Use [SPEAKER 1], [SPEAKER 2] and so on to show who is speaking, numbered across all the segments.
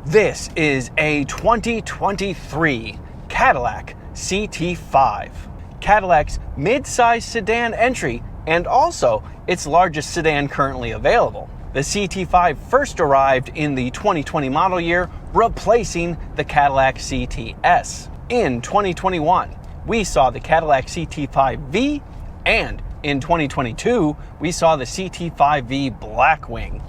[SPEAKER 1] This is a 2023 Cadillac CT5. Cadillac's mid-size sedan entry and also its largest sedan currently available. The CT5 first arrived in the 2020 model year, replacing the Cadillac CTS. In 2021, we saw the Cadillac CT5V, and in 2022, we saw the CT5V Blackwing.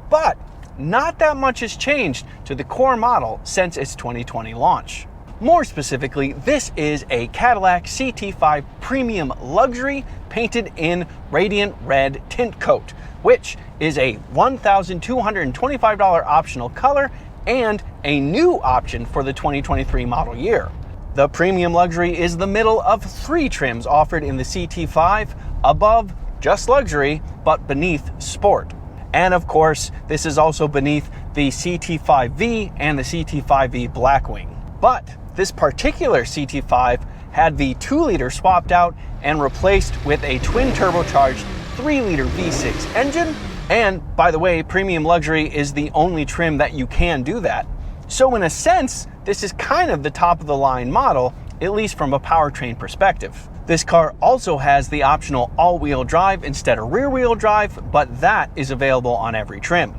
[SPEAKER 1] But not that much has changed to the core model since its 2020 launch. More specifically, this is a Cadillac CT5 Premium Luxury painted in radiant red tint coat, which is a $1,225 optional color and a new option for the 2023 model year. The Premium Luxury is the middle of three trims offered in the CT5, above just luxury, but beneath sport. And of course, this is also beneath the CT5V and the CT5V Blackwing. But this particular CT5 had the 2-liter swapped out and replaced with a twin turbocharged 3-liter V6 engine. And by the way, Premium Luxury is the only trim that you can do that. So in a sense, this is kind of the top of the line model, at least from a powertrain perspective. This car also has the optional all-wheel drive instead of rear-wheel drive, but that is available on every trim.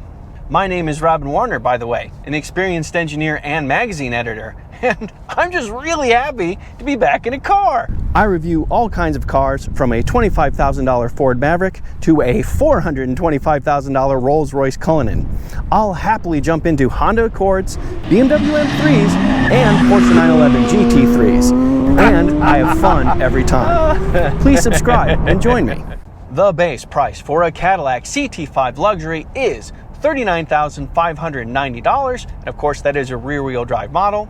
[SPEAKER 1] My name is Robin Warner, by the way, an experienced engineer and magazine editor, and I'm just really happy to be back in a car. I review all kinds of cars, from a $25,000 Ford Maverick to a $425,000 Rolls-Royce Cullinan. I'll happily jump into Honda Accords, BMW M3s, and Porsche 911 GT3s, and I have fun every time. Please subscribe and join me. The base price for a Cadillac CT5 Luxury is $39,590, and of course that is a rear-wheel drive model.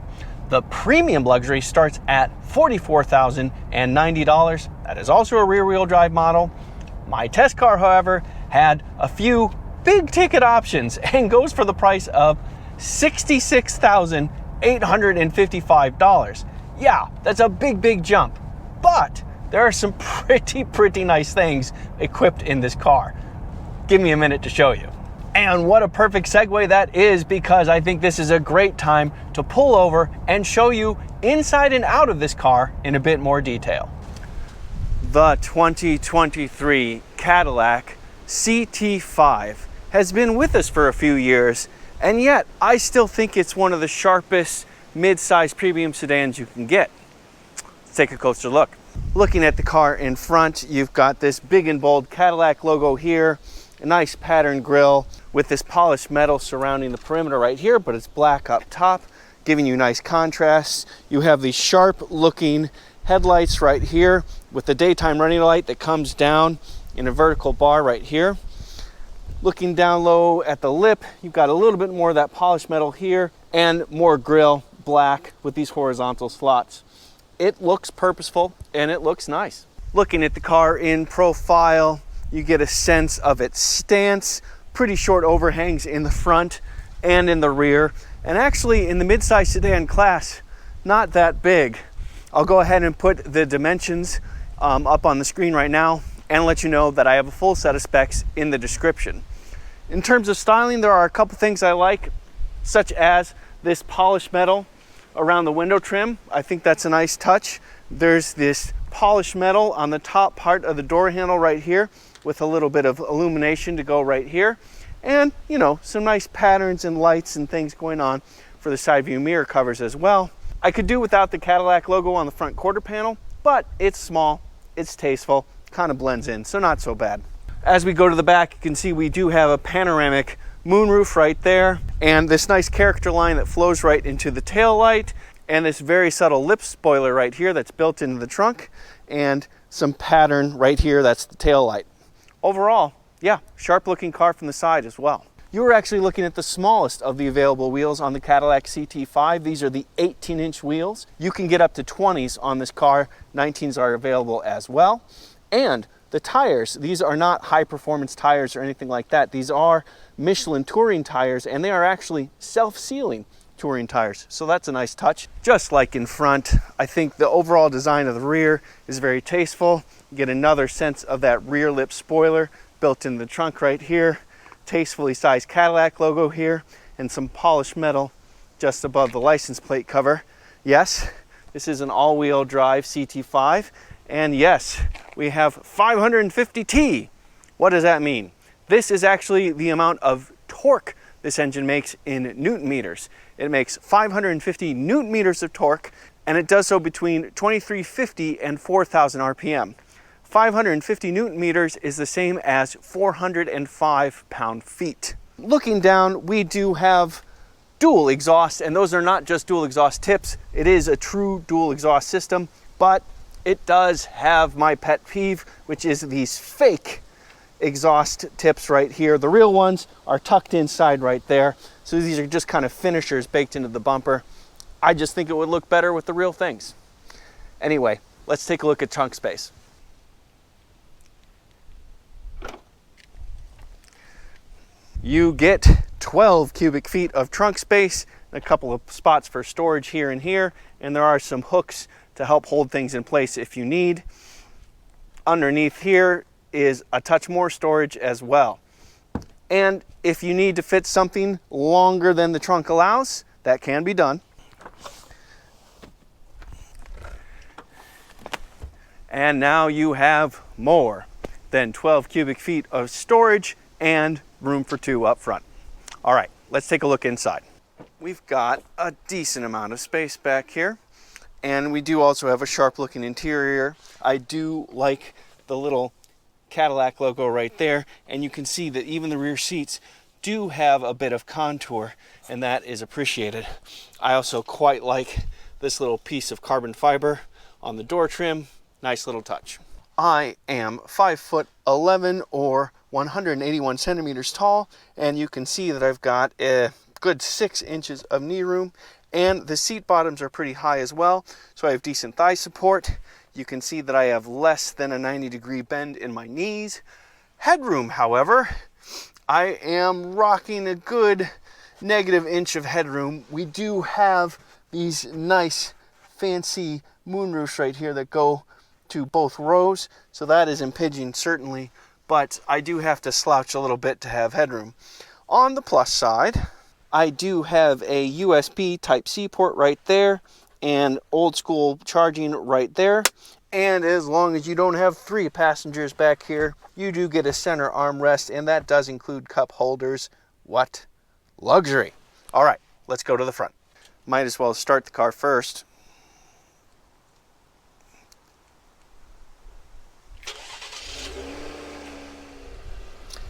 [SPEAKER 1] The Premium Luxury starts at $44,090. That is also a rear-wheel drive model. My test car, however, had a few big-ticket options and goes for the price of $66,855. Yeah, that's a big jump, but there are some pretty nice things equipped in this car. Give me a minute to show you. And what a perfect segue that is, because I think this is a great time to pull over and show you inside and out of this car in a bit more detail. The 2023 Cadillac CT5 has been with us for a few years, and yet I still think it's one of the sharpest mid-size premium sedans you can get. Let's take a closer look. Looking at the car in front, you've got this big and bold Cadillac logo here, a nice pattern grille with this polished metal surrounding the perimeter right here, but it's black up top, giving you nice contrast. You have these sharp looking headlights right here with the daytime running light that comes down in a vertical bar right here. Looking down low at the lip, you've got a little bit more of that polished metal here and more grille black with these horizontal slots. It looks purposeful and it looks nice. Looking at the car in profile, you get a sense of its stance, pretty short overhangs in the front and in the rear, and actually in the midsize sedan class, not that big. I'll go ahead and put the dimensions up on the screen right now and let you know that I have a full set of specs in the description. In terms of styling, there are a couple things I like, such as this polished metal around the window trim. I think that's a nice touch. There's this polished metal on the top part of the door handle right here, with a little bit of illumination to go right here, and you know, some nice patterns and lights and things going on for the side view mirror covers as well. I could do without the Cadillac logo on the front quarter panel, but it's small, it's tasteful, kind of blends in, so not so bad. As we go to the back, you can see we do have a panoramic moonroof right there, and this nice character line that flows right into the tail light, and this very subtle lip spoiler right here that's built into the trunk, and some pattern right here that's the tail light. Overall, yeah, sharp looking car from the side as well. You were actually looking at the smallest of the available wheels on the Cadillac CT5. These are the 18-inch wheels. You can get up to 20s on this car. 19s are available as well. And the tires, these are not high performance tires or anything like that. These are Michelin touring tires, and they are actually self-sealing touring tires. So that's a nice touch. Just like in front, I think the overall design of the rear is very tasteful. You get another sense of that rear lip spoiler built in the trunk right here. Tastefully sized Cadillac logo here, and some polished metal just above the license plate cover. Yes, this is an all-wheel drive CT5, and yes, we have 550T. What does that mean? This is actually the amount of torque this engine makes in Newton meters. It makes 550 Newton meters of torque, and it does so between 2350 and 4000 RPM. 550 Newton meters is the same as 405 pound-feet. Looking down, we do have dual exhaust, and those are not just dual exhaust tips. It is a true dual exhaust system, but it does have my pet peeve, which is these fake exhaust tips right here. The real ones are tucked inside right there. So these are just kind of finishers baked into the bumper. I just think it would look better with the real things. Anyway, let's take a look at trunk space. You get 12 cubic feet of trunk space, a couple of spots for storage here and here, and there are some hooks to help hold things in place if you need. Underneath here is a touch more storage as well. And if you need to fit something longer than the trunk allows, that can be done. And now you have more than 12 cubic feet of storage and room for two up front. All right, let's take a look inside. We've got a decent amount of space back here, and we do also have a sharp looking interior. I do like the little Cadillac logo right there, and you can see that even the rear seats do have a bit of contour, and that is appreciated. I also quite like this little piece of carbon fiber on the door trim. Nice little touch. I am 5'11" or 181 centimeters tall, and you can see that I've got a good 6 inches of knee room, and the seat bottoms are pretty high as well, so I have decent thigh support. You can see that I have less than a 90-degree bend in my knees. Headroom, however, I am rocking a good -1 inch of headroom. We do have these nice fancy moonroofs right here that go to both rows, so that is impinging certainly, but I do have to slouch a little bit to have headroom. On the plus side, I do have a USB Type-C port right there and old school charging right there. And as long as you don't have 3 passengers back here, you do get a center armrest, and that does include cup holders. What luxury. All right, let's go to the front. Might as well start the car first.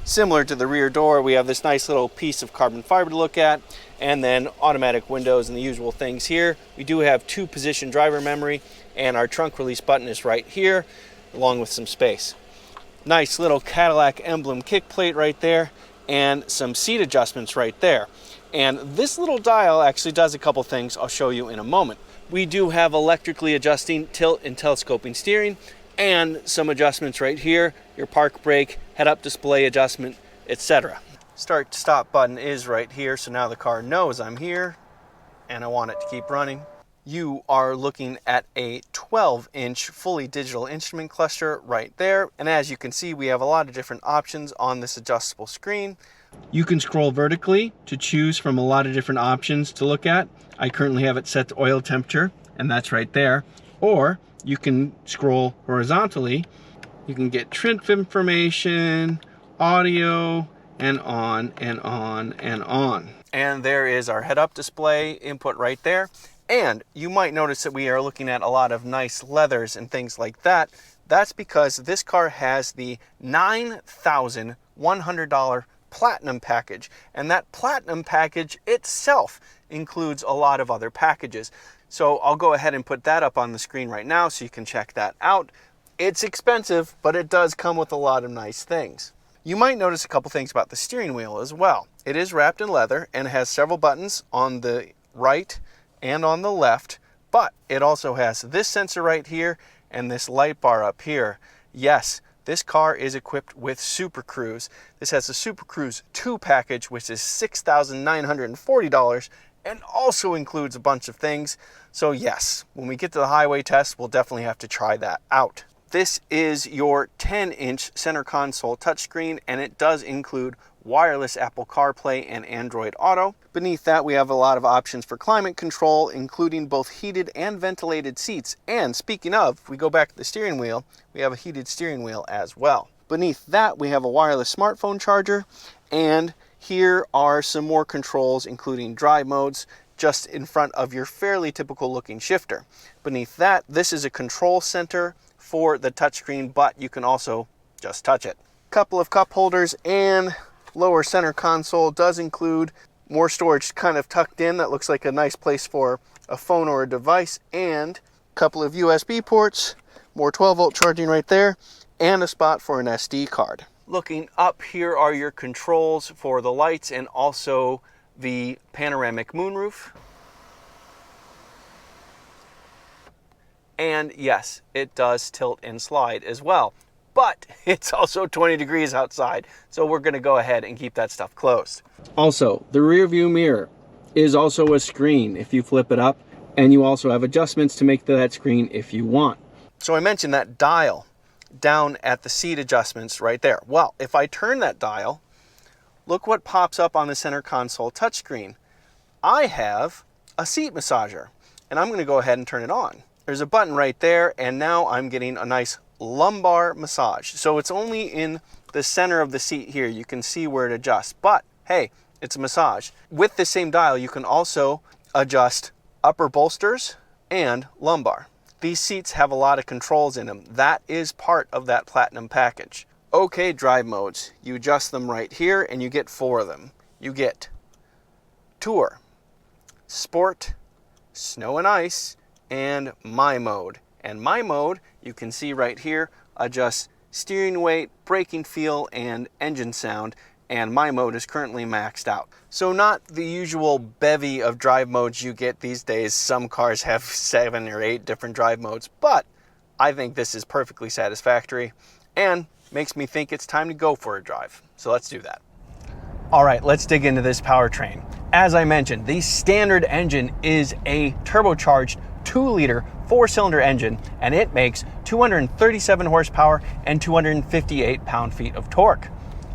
[SPEAKER 1] Similar to the rear door, we have this nice little piece of carbon fiber to look at, and then automatic windows and the usual things here. We do have 2-position driver memory, and our trunk release button is right here, along with some space. Nice little Cadillac emblem kick plate right there, and some seat adjustments right there. And this little dial actually does a couple things I'll show you in a moment. We do have electrically adjusting tilt and telescoping steering, and some adjustments right here, your park brake, head-up display adjustment, etc. Start stop button is right here, so now the car knows I'm here and I want it to keep running. You are looking at a 12-inch fully digital instrument cluster right there, and as you can see, we have a lot of different options on this adjustable screen. You can scroll vertically to choose from a lot of different options to look at. I currently have it set to oil temperature, and that's right there. Or you can scroll horizontally. You can get trip information, audio, and on and on and on. And there is our head-up display input right there. And you might notice that we are looking at a lot of nice leathers and things like that. That's because this car has the $9,100 Platinum package. And that Platinum package itself includes a lot of other packages. So I'll go ahead and put that up on the screen right now so you can check that out. It's expensive, but it does come with a lot of nice things. You might notice a couple things about the steering wheel as well. It is wrapped in leather and has several buttons on the right and on the left, but it also has this sensor right here and this light bar up here. Yes, this car is equipped with Super Cruise. This has a Super Cruise 2 package, which is $6,940 and also includes a bunch of things. So yes, when we get to the highway test, we'll definitely have to try that out. This is your 10-inch center console touchscreen, and it does include wireless Apple CarPlay and Android Auto. Beneath that, we have a lot of options for climate control, including both heated and ventilated seats. And speaking of, if we go back to the steering wheel, we have a heated steering wheel as well. Beneath that, we have a wireless smartphone charger, and here are some more controls, including drive modes, just in front of your fairly typical looking shifter. Beneath that, this is a control center for the touchscreen, but you can also just touch it. Couple of cup holders, and lower center console does include more storage kind of tucked in that looks like a nice place for a phone or a device, and a couple of USB ports, more 12-volt charging right there, and a spot for an SD card. Looking up, here are your controls for the lights and also the panoramic moonroof. And yes, it does tilt and slide as well, but it's also 20 degrees outside, so we're going to go ahead and keep that stuff closed. Also, the rear view mirror is also a screen if you flip it up, and you also have adjustments to make that screen if you want. So I mentioned that dial down at the seat adjustments right there. Well, if I turn that dial, look what pops up on the center console touchscreen. I have a seat massager, and I'm going to go ahead and turn it on. There's a button right there, and now I'm getting a nice lumbar massage. So it's only in the center of the seat here. You can see where it adjusts, but hey, it's a massage. With the same dial, you can also adjust upper bolsters and lumbar. These seats have a lot of controls in them. That is part of that Platinum package. Okay, drive modes. You adjust them right here, and you get 4 of them. You get Tour, Sport, Snow and Ice, and My Mode. And My Mode, you can see right here, adjusts steering weight, braking feel, and engine sound. And My Mode is currently maxed out. So not the usual bevy of drive modes you get these days. Some cars have 7 or 8 different drive modes, but I think this is perfectly satisfactory and makes me think it's time to go for a drive. So let's do that. All right, let's dig into this powertrain. As I mentioned, the standard engine is a turbocharged 2-liter 4-cylinder engine, and it makes 237 horsepower and 258 pound-feet of torque.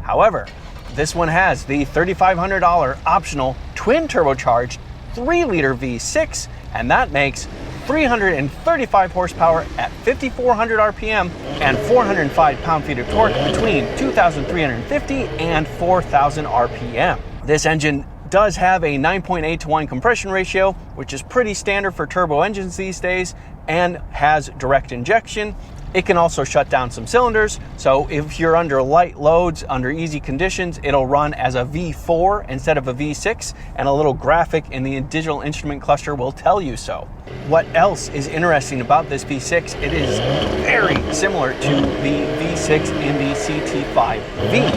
[SPEAKER 1] However, this one has the $3,500 optional twin turbocharged 3-liter V6, and that makes 335 horsepower at 5,400 RPM and 405 pound-feet of torque between 2,350 and 4,000 RPM. This engine does have a 9.8 to 1 compression ratio, which is pretty standard for turbo engines these days, and has direct injection. It can also shut down some cylinders, so if you're under light loads, under easy conditions, it'll run as a V4 instead of a V6, and a little graphic in the digital instrument cluster will tell you so. What else is interesting about this V6? It is very similar to the V6 in the CT5V.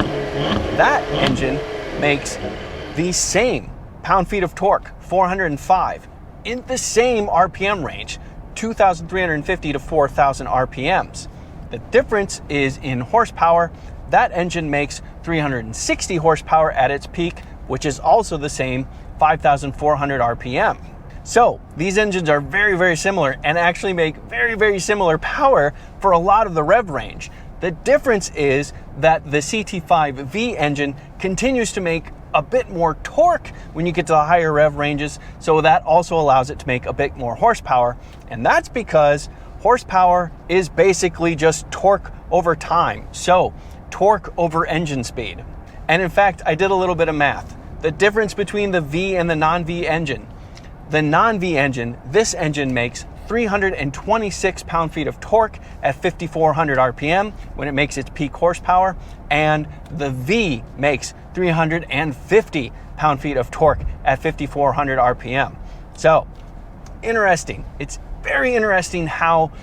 [SPEAKER 1] That engine makes the same pound-feet of torque, 405, in the same RPM range, 2,350 to 4,000 RPMs. The difference is in horsepower. That engine makes 360 horsepower at its peak, which is also the same 5,400 RPM. So these engines are very, very similar and actually make very, very similar power for a lot of the rev range. The difference is that the CT5V engine continues to make a bit more torque when you get to the higher rev ranges, so that also allows it to make a bit more horsepower, and that's because horsepower is basically just torque over time, so torque over engine speed. And in fact, I did a little bit of math. The difference between the V and the non-V engine. The non-V engine, this engine makes 326 pound-feet of torque at 5,400 RPM when it makes its peak horsepower, and the V makes 350 pound-feet of torque at 5,400 RPM. So, interesting. It's very interesting how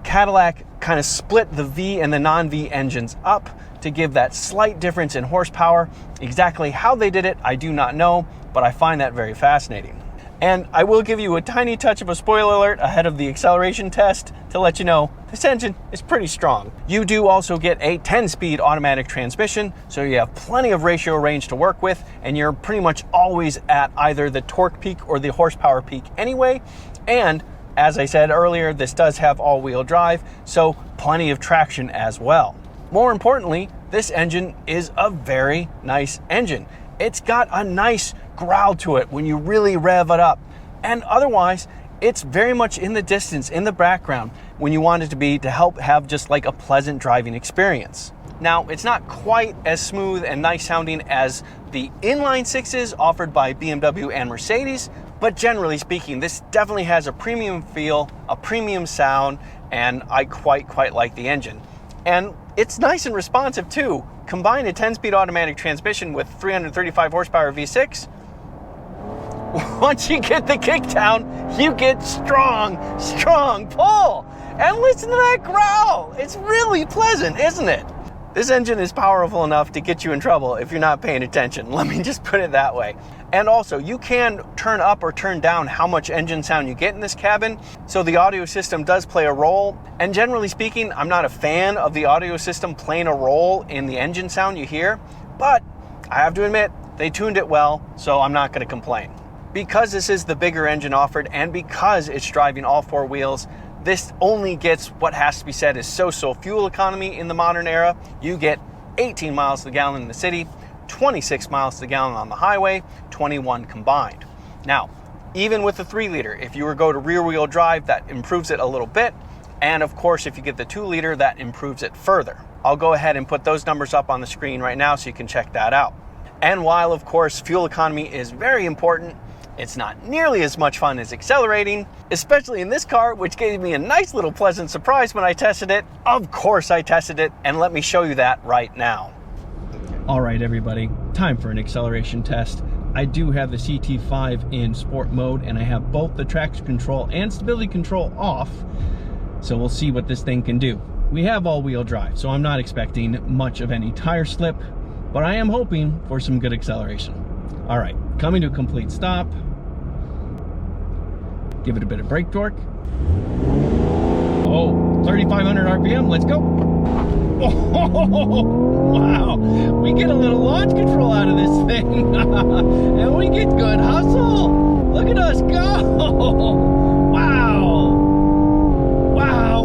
[SPEAKER 1] Cadillac kind of split the V and the non-V engines up to give that slight difference in horsepower. Exactly how they did it, I do not know, but I find that very fascinating. And I will give you a tiny touch of a spoiler alert ahead of the acceleration test to let you know this engine is pretty strong. You do also get a 10-speed automatic transmission, so you have plenty of ratio range to work with, and you're pretty much always at either the torque peak or the horsepower peak anyway. And as I said earlier, this does have all-wheel drive, so plenty of traction as well. More importantly, this engine is a very nice engine. It's got a nice growl to it when you really rev it up. And otherwise, it's very much in the distance, in the background, when you want it to be, to help have just like a pleasant driving experience. Now, it's not quite as smooth and nice sounding as the inline sixes offered by BMW and Mercedes, but generally speaking, this definitely has a premium feel, a premium sound, and I quite like the engine. And it's nice and responsive too. Combine a 10-speed automatic transmission with 335 horsepower V6. Once you get the kick down, you get strong pull. And listen to that growl. It's really pleasant, isn't it? This engine is powerful enough to get you in trouble if you're not paying attention. Let me just put it that way. And also, you can turn up or turn down how much engine sound you get in this cabin. So the audio system does play a role. And generally speaking, I'm not a fan of the audio system playing a role in the engine sound you hear. But I have to admit, they tuned it well, so I'm not going to complain. Because this is the bigger engine offered, and because it's driving all four wheels, this only gets what has to be said is so-so fuel economy in the modern era. You get 18 miles to the gallon in the city, 26 miles to the gallon on the highway, 21 combined. Now, even with the 3-liter, if you were to go to rear-wheel drive, that improves it a little bit. And of course, if you get the 2-liter, that improves it further. I'll go ahead and put those numbers up on the screen right now so you can check that out. And while, of course, fuel economy is very important, it's not nearly as much fun as accelerating, especially in this car, which gave me a nice little pleasant surprise when I tested it. Of course I tested it, and let me show you that right now. All right, everybody, time for an acceleration test. I do have the CT5 in sport mode, and I have both the traction control and stability control off, so we'll see what this thing can do. We have all-wheel drive, so I'm not expecting much of any tire slip, but I am hoping for some good acceleration. All right, coming to a complete stop. Give it a bit of brake torque. Oh, 3,500 RPM, let's go. Oh, wow, we get a little launch control out of this thing. And we get good hustle. Look at us go.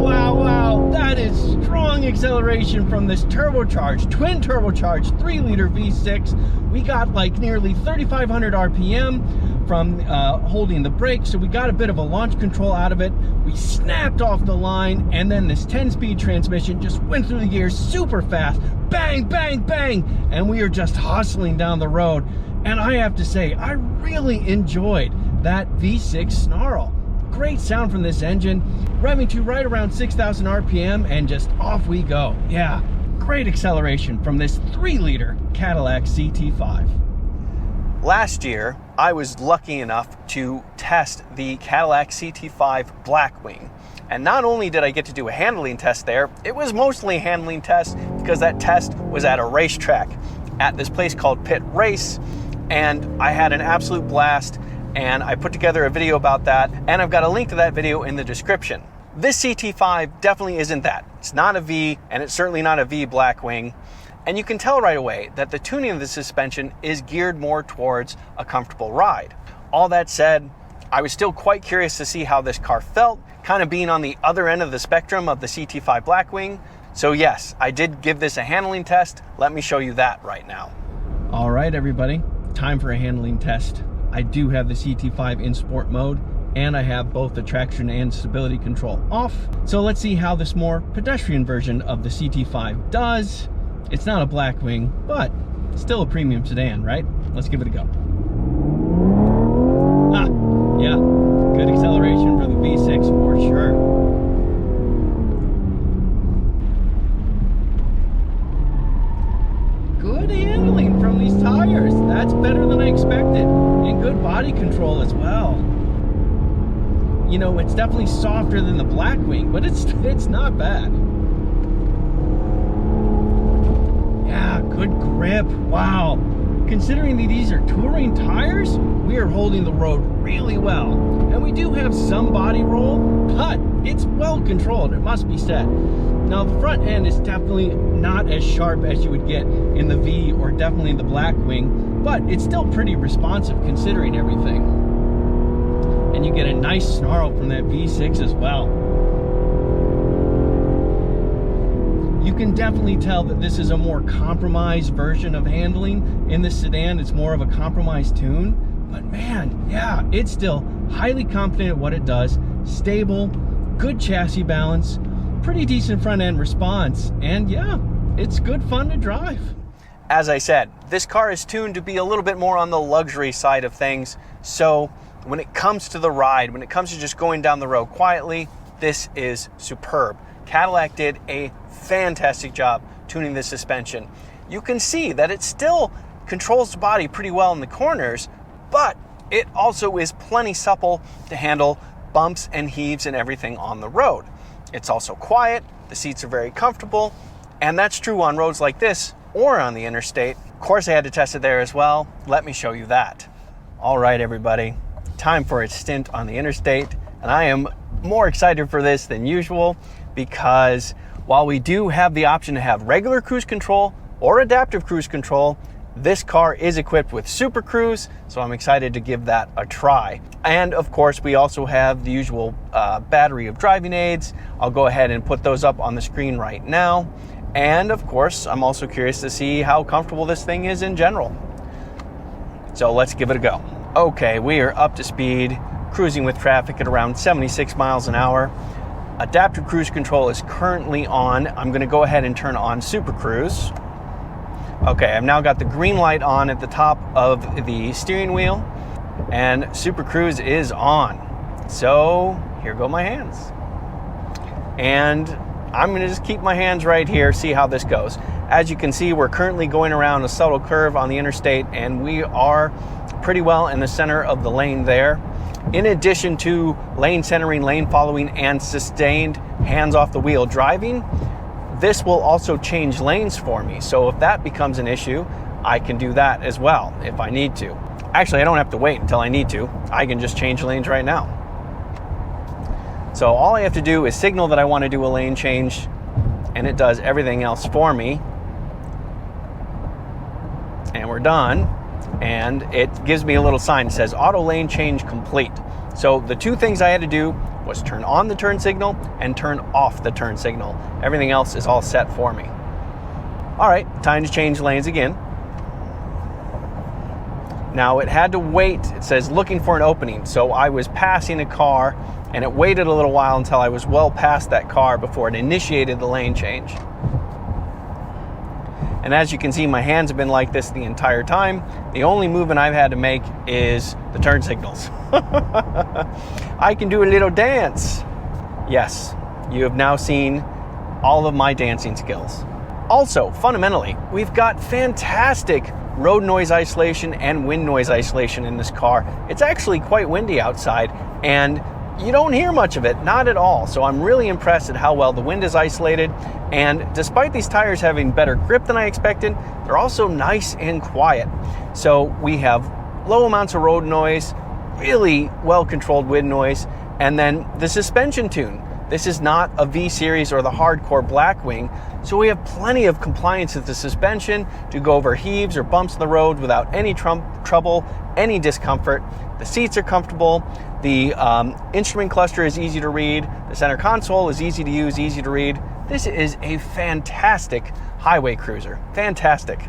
[SPEAKER 1] Wow, that is strong acceleration from this turbocharged, twin turbocharged 3-liter V6. We got like nearly 3,500 RPM from holding the brake, so we got a bit of a launch control out of it. We snapped off the line, and then this 10-speed transmission just went through the gears super fast. Bang, bang, bang, and we are just hustling down the road. And I have to say, I really enjoyed that V6 snarl. Great sound from this engine, revving to right around 6,000 RPM, and just off we go. Yeah, great acceleration from this 3-liter Cadillac CT5. Last year, I was lucky enough to test the Cadillac CT5 Blackwing. And not only did I get to do a handling test there, it was mostly a handling test because that test was at a racetrack at this place called Pit Race, and I had an absolute blast. And I put together a video about that, and I've got a link to that video in the description. This CT5 definitely isn't that. It's not a V, and it's certainly not a V Blackwing. And you can tell right away that the tuning of the suspension is geared more towards a comfortable ride. All that said, I was still quite curious to see how this car felt, kind of being on the other end of the spectrum of the CT5 Blackwing. So yes, I did give this a handling test. Let me show you that right now. All right, everybody, time for a handling test. I do have the CT5 in sport mode, and I have both the traction and stability control off. So let's see how this more pedestrian version of the CT5 does. It's not a Blackwing, but still a premium sedan, right? Let's give it a go. Ah, yeah, good acceleration for the V6 for sure. Good handling from these tires. That's better than I expected. And good body control as well. You know, it's definitely softer than the Blackwing, but it's not bad. Yeah, good grip. Wow. Considering that these are touring tires, we are holding the road really well. And we do have some body roll, but it's well controlled, it must be said. Now, the front end is definitely not as sharp as you would get in the V or definitely the Blackwing, but it's still pretty responsive considering everything. And you get a nice snarl from that V6 as well. You can definitely tell that this is a more compromised version of handling in the sedan. It's more of a compromised tune, but man, yeah, it's still highly confident at what it does. Stable, good chassis balance, pretty decent front end response, and yeah, it's good fun to drive. As I said, this car is tuned to be a little bit more on the luxury side of things. So when it comes to the ride, when it comes to just going down the road quietly, this is superb. Cadillac did a fantastic job tuning the suspension. You can see that it still controls the body pretty well in the corners, but it also is plenty supple to handle bumps and heaves and everything on the road. It's also quiet, the seats are very comfortable, and that's true on roads like this or on the interstate. Of course, I had to test it there as well. Let me show you that. All right, everybody, time for a stint on the interstate, and I am more excited for this than usual because while we do have the option to have regular cruise control or adaptive cruise control, this car is equipped with Super Cruise, so I'm excited to give that a try. And of course, we also have the usual battery of driving aids. I'll go ahead and put those up on the screen right now. And of course, I'm also curious to see how comfortable this thing is in general. So let's give it a go. Okay, we are up to speed, cruising with traffic at around 76 miles an hour. Adaptive cruise control is currently on. I'm gonna go ahead and turn on Super Cruise. Okay, I've now got the green light on at the top of the steering wheel, and Super Cruise is on. So here go my hands. And I'm gonna just keep my hands right here, see how this goes. As you can see, we're currently going around a subtle curve on the interstate, and we are pretty well in the center of the lane there. In addition to lane centering, lane following, and sustained hands off the wheel driving, this will also change lanes for me. So if that becomes an issue, I can do that as well if I need to. Actually, I don't have to wait until I need to. I can just change lanes right now. So all I have to do is signal that I want to do a lane change, and it does everything else for me. And we're done. And it gives me a little sign that says auto lane change complete. So the two things I had to do was turn on the turn signal and turn off the turn signal. Everything else is all set for me. All right, time to change lanes again. Now it had to wait. It says looking for an opening. So I was passing a car, and it waited a little while until I was well past that car before it initiated the lane change. And as you can see, my hands have been like this the entire time. The only movement I've had to make is the turn signals. I can do a little dance. Yes, you have now seen all of my dancing skills. Also, fundamentally, we've got fantastic road noise isolation and wind noise isolation in this car. It's actually quite windy outside, and you don't hear much of it, not at all. So I'm really impressed at how well the wind is isolated. And despite these tires having better grip than I expected, they're also nice and quiet. So we have low amounts of road noise, really well-controlled wind noise, and then the suspension tune. This is not a V-Series or the hardcore Blackwing, so we have plenty of compliance with the suspension to go over heaves or bumps in the road without any trouble, any discomfort. The seats are comfortable. The instrument cluster is easy to read. The center console is easy to use, easy to read. This is a fantastic highway cruiser. Fantastic.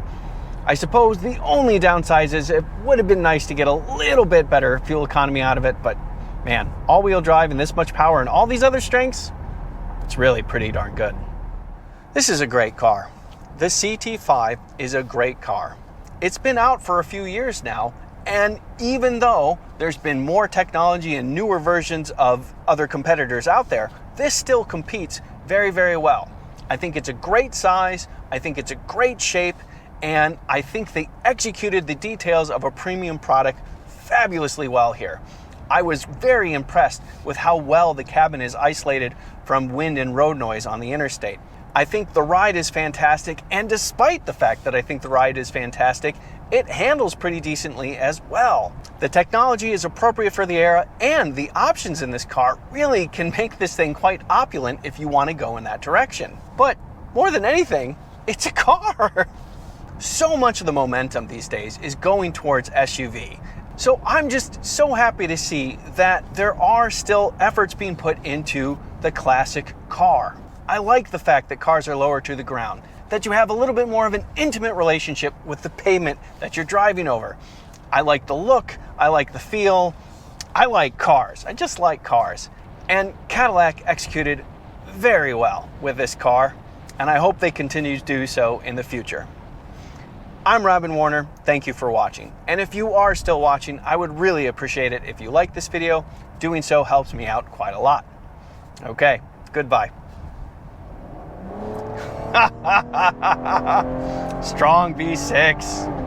[SPEAKER 1] I suppose the only downside is it would have been nice to get a little bit better fuel economy out of it, but man, all-wheel drive and this much power and all these other strengths, it's really pretty darn good. This is a great car. The CT5 is a great car. It's been out for a few years now, and even though there's been more technology and newer versions of other competitors out there, this still competes very, very well. I think it's a great size, I think it's a great shape, and I think they executed the details of a premium product fabulously well here. I was very impressed with how well the cabin is isolated from wind and road noise on the interstate. I think the ride is fantastic, and despite the fact that I think the ride is fantastic, it handles pretty decently as well. The technology is appropriate for the era, and the options in this car really can make this thing quite opulent if you want to go in that direction. But more than anything, it's a car. So much of the momentum these days is going towards SUV. So I'm just so happy to see that there are still efforts being put into the classic car. I like the fact that cars are lower to the ground, that you have a little bit more of an intimate relationship with the pavement that you're driving over. I like the look, I like the feel, I like cars. I just like cars. And Cadillac executed very well with this car, and I hope they continue to do so in the future. I'm Robin Warner, thank you for watching. And if you are still watching, I would really appreciate it if you like this video. Doing so helps me out quite a lot. Okay, goodbye. Strong V6.